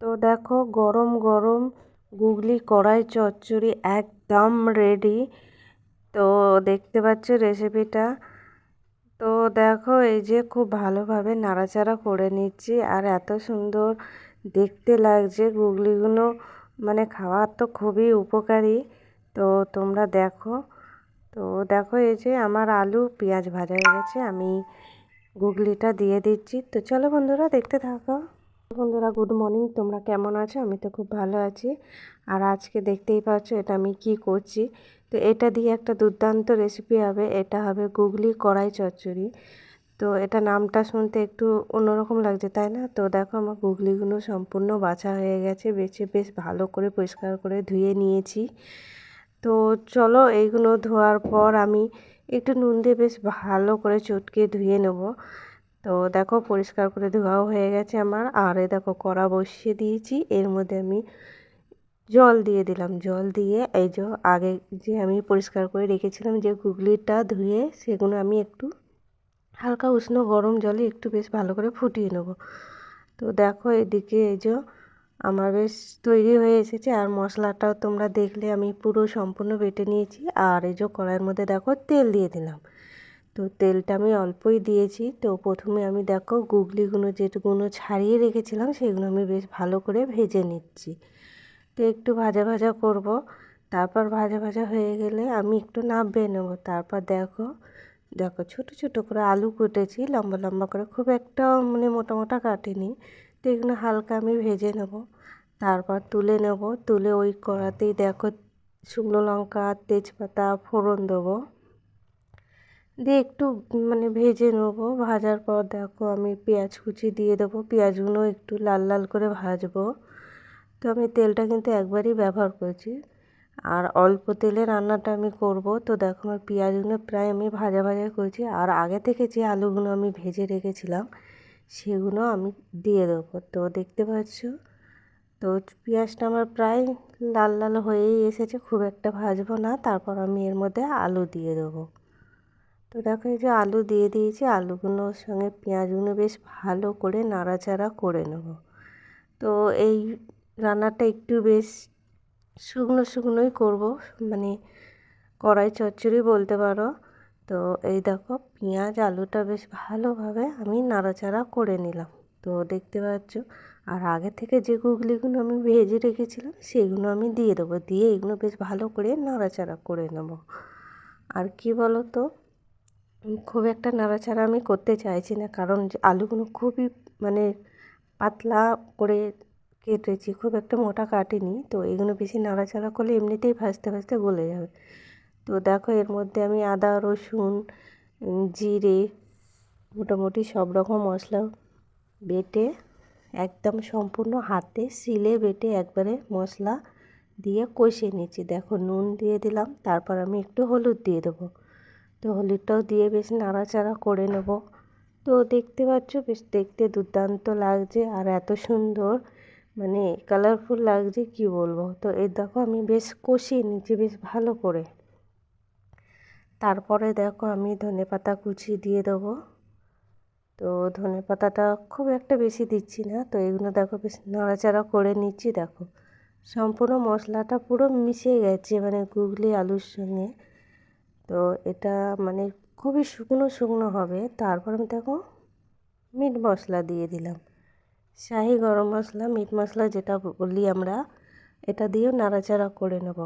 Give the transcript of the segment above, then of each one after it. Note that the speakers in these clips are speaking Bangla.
তো দেখো গরম গরম গুগলি কড়াই চচ্চড়ি একদম রেডি। তো দেখতে পাচ্ছ রেসিপিটা। তো দেখো এই যে খুব ভালোভাবে নাড়াচাড়া করে নিচ্ছি, আর এত সুন্দর দেখতে লাগছে গুগলিগুলো, মানে খাওয়ার তো খুবই উপকারী। তো তোমরা দেখো। তো দেখো এই যে আমার আলু পেঁয়াজ ভাজা হয়ে গেছে, আমি গুগলিটা দিয়ে দিচ্ছি। তো চলো বন্ধুরা দেখতে থাকো। বন্ধুরা গুড মর্নিং, তোমরা কেমন আছো? আমি তো খুব ভালো আছি। আর আজকে দেখতেই পাচ্ছ এটা আমি কি করছি। তো এটা দিয়ে একটা দুর্দান্ত রেসিপি হবে, এটা হবে গুগলি কড়াই চচ্চড়ি। তো এটা নামটা শুনতে একটু অন্যরকম লাগছে, তাই না? তো দেখো আমার গুগলিগুলো সম্পূর্ণ বাছা হয়ে গেছে, বেছে বেশ ভালো করে পরিষ্কার করে ধুয়ে নিয়েছি। তো চলো এইগুলো ধোয়ার পর আমি একটু নুন দিয়ে বেশ ভালো করে চটকে ধুয়ে নেব। তো দেখো পরিষ্কার করে ধোয়াও হয়ে গেছে আমার। আর এই দেখো কড়া বসিয়ে দিয়েছি, এর মধ্যে আমি জল দিয়ে দিলাম। জল দিয়ে এই যে আগে যে আমি পরিষ্কার করে রেখেছিলাম যে গুগলিটা ধুয়ে, সেগুলো আমি একটু হালকা উষ্ণ গরম জলে একটু বেশ ভালো করে ফুটিয়ে নেব। তো দেখো এদিকে এই যে আমার বেশ তৈরি হয়ে এসেছে। আর মশলাটাও তোমরা দেখলে আমি পুরো সম্পূর্ণ বেটে নিয়েছি। আর এই যে কড়াইয়ের মধ্যে দেখো তেল দিয়ে দিলাম। তো তেলটা আমি অল্পই দিয়েছি। তো প্রথমে আমি দেখো গুগলিগুলো যেগুলো ছাড়িয়ে রেখেছিলাম সেগুলো আমি বেশ ভালো করে ভেজে নিচ্ছি। তো একটু ভাজা ভাজা করব, তারপর ভাজা ভাজা হয়ে গেলে আমি একটু নামিয়ে নেব। তারপর দেখো দেখো ছোটো ছোটো করে আলু কেটেছি লম্বা লম্বা করে, খুব একটা মানে মোটা মোটা কাটিনি। তো এগুলো হালকা আমি ভেজে নেব, তারপর তুলে নেব। তুলে ওই কড়াতেই দেখো শুকনো লঙ্কা তেজপাতা ফোড়ন দেবো, দিয়ে একটু মানে ভেজে নেবো। ভাজার পর দেখো আমি পেঁয়াজ কুচি দিয়ে দেবো, পেঁয়াজগুলো একটু লাল লাল করে ভাজবো। তো আমি তেলটা কিন্তু একবারই ব্যবহার করছি, আর অল্প তেলে রান্নাটা আমি করব। তো দেখো আমার পেঁয়াজগুলো প্রায় আমি ভাজা ভাজা করেছি, আর আগে থেকে যে আলুগুলো আমি ভেজে রেখেছিলাম সেগুলো আমি দিয়ে দেবো। তো দেখতে পাচ্ছ তো পেঁয়াজটা আমার প্রায় লাল লাল হয়েই এসেছে, খুব একটা ভাজবো না। তারপর আমি এর মধ্যে আলু দিয়ে দেবো। তো দেখো এই যে আলু দিয়ে দিয়েছি, আলুগুলোর সঙ্গে পেঁয়াজগুলো বেশ ভালো করে নাড়াচাড়া করে নেব। তো এই রান্নাটা একটু বেশ শুকনো শুকনোই করব, মানে কড়াই চচ্চড়ি বলতে পারো। তো এই দেখো পেঁয়াজ আলুটা বেশ ভালোভাবে আমি নাড়াচাড়া করে নিলাম। তো দেখতে পাচ্ছ, আর আগে থেকে যে গুগলিগুলো আমি ভেজে রেখেছিলাম সেগুলো আমি দিয়ে দেবো, দিয়ে এগুলো বেশ ভালো করে নাড়াচাড়া করে নেব। আর কি বলো তো, খুব একটা নাড়াচাড়া আমি করতে চাইছি না, কারণ যে আলুগুলো খুবই মানে পাতলা করে কেটেছি, খুব একটা মোটা কাটিনি। তো এগুলো বেশি নাড়াচাড়া করলে এমনিতেই ভাজতে ভাজতে গলে যাবে। তো দেখো এর মধ্যে আমি আদা রসুন জিরে মোটামুটি সব রকম মশলা বেটে একদম সম্পূর্ণ হাতে শিলে বেটে একবারে মশলা দিয়ে কষিয়ে নিচ্ছি। দেখো নুন দিয়ে দিলাম, তারপর আমি একটু হলুদ দিয়ে দেবো। তো হলুদটাও দিয়ে বেশ নাড়াচাড়া করে নেব। তো দেখতে পাচ্ছ বেশ দেখতে দুর্দান্ত লাগছে, আর এত সুন্দর মানে কালারফুল লাগছে কি বলবো। তো এই দেখো আমি বেশ কষিয়ে নিচ্ছি বেশ ভালো করে। তারপরে দেখো আমি ধনেপাতা কুচি দিয়ে দেবো। তো ধনেপাতাটা খুব একটা বেশি দিচ্ছি না। তো এগুলো দেখো বেশ নাড়াচাড়া করে নিচ্ছি। দেখো সম্পূর্ণ মশলাটা পুরো মিশে গেছে মানে গুগলি আলুর সঙ্গে। তো এটা মানে খুবই শুকনো শুকনো হবে। তারপর আমি দেখো মিট মশলা দিয়ে দিলাম, শাহি গরম মশলা মিট মশলা যেটা বলি আমরা, এটা দিয়েও নাড়াচাড়া করে নেব।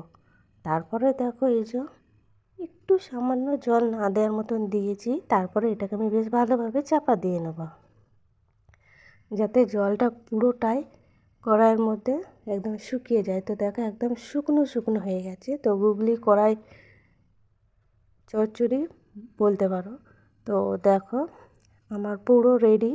তারপরে দেখো এই যে একটু সামান্য জল না দেওয়ার মতন দিয়েছি। তারপরে এটাকে আমি বেশ ভালোভাবে চাপা দিয়ে নেব, যাতে জলটা পুরোটাই কড়াইয়ের মধ্যে একদম শুকিয়ে যায়। তো দেখো একদম শুকনো শুকনো হয়ে গেছে। তো গুগলি কড়াই চচ্চড়ি বলতে পারো। তো দেখো আমার পুরো রেডি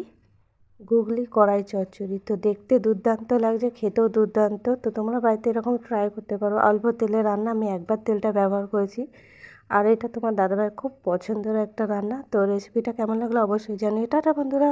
গুগলি কড়াই চচ্চড়ি। তো দেখতে দুর্দান্ত লাগছে, খেতেও দুর্দান্ত। তো তোমরা বাড়িতে এরকম ট্রাই করতে পারো। অল্প তেলে রান্না, আমি একবার তেলটা ব্যবহার করেছি। আর এটা তোমার দাদাভাইয়ের খুব পছন্দের একটা রান্না। তো রেসিপিটা কেমন লাগলো অবশ্যই জানিও। টাটা বন্ধুরা।